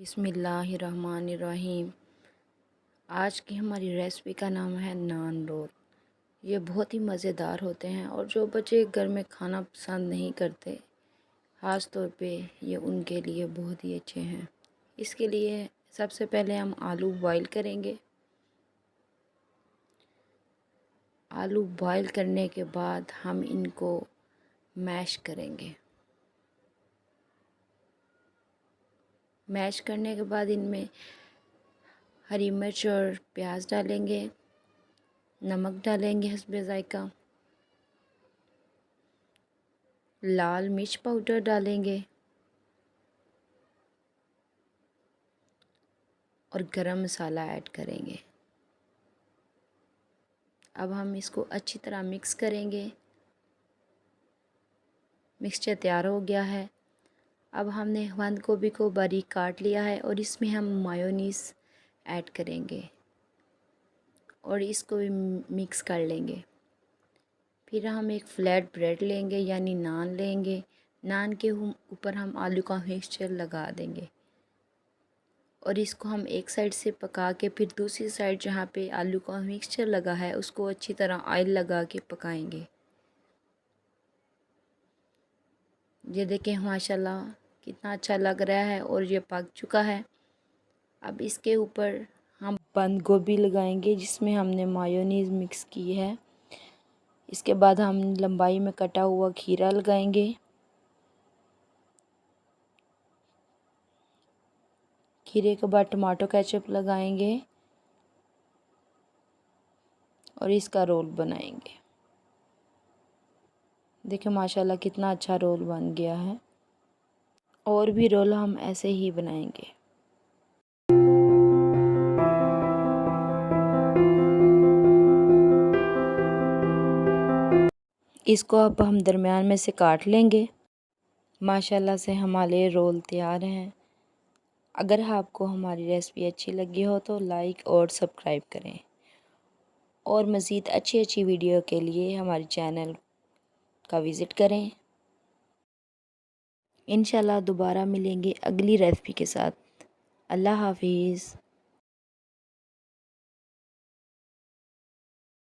बिस्मिल्लाहिर्रहमानिर्रहीम। आज की हमारी रेसिपी का नाम है नान रोल। ये बहुत ही मज़ेदार होते हैं और जो बच्चे घर में खाना पसंद नहीं करते, ख़ास तौर पे ये उनके लिए बहुत ही अच्छे हैं। इसके लिए सबसे पहले हम आलू बॉईल करेंगे। आलू बॉईल करने के बाद हम इनको मैश करेंगे। मैश करने के बाद इनमें हरी मिर्च और प्याज डालेंगे, नमक डालेंगे हस्बे ज़ायका, लाल मिर्च पाउडर डालेंगे और गरम मसाला ऐड करेंगे। अब हम इसको अच्छी तरह मिक्स करेंगे। मिक्सचर तैयार हो गया है। अब हमने बंद गोभी को बारीक काट लिया है और इसमें हम मायोनीज़ ऐड करेंगे और इसको भी मिक्स कर लेंगे। फिर हम एक फ्लैट ब्रेड लेंगे यानी नान लेंगे। नान के ऊपर हम आलू का मिक्सचर लगा देंगे और इसको हम एक साइड से पका के फिर दूसरी साइड जहाँ पे आलू का मिक्सचर लगा है उसको अच्छी तरह ऑयल लगा के पकाएंगे। ये देखें माशाल्लाह कितना अच्छा लग रहा है और ये पक चुका है। अब इसके ऊपर हम बंद गोभी लगाएंगे जिसमें हमने मायोनीज़ मिक्स की है। इसके बाद हम लंबाई में कटा हुआ खीरा लगाएंगे। खीरे के बाद टमाटो केचप लगाएंगे और इसका रोल बनाएंगे। देखिए माशाल्लाह कितना अच्छा रोल बन गया है। और भी रोल हम ऐसे ही बनाएंगे। इसको अब हम दरमियान में से काट लेंगे। माशाल्लाह से हमारे रोल तैयार हैं। अगर आपको हमारी रेसिपी अच्छी लगी हो तो लाइक और सब्सक्राइब करें और मज़ीद अच्छी अच्छी वीडियो के लिए हमारे चैनल का विज़िट करें। इंशाल्लाह दोबारा मिलेंगे अगली रेसिपी के साथ। अल्लाह हाफिज़।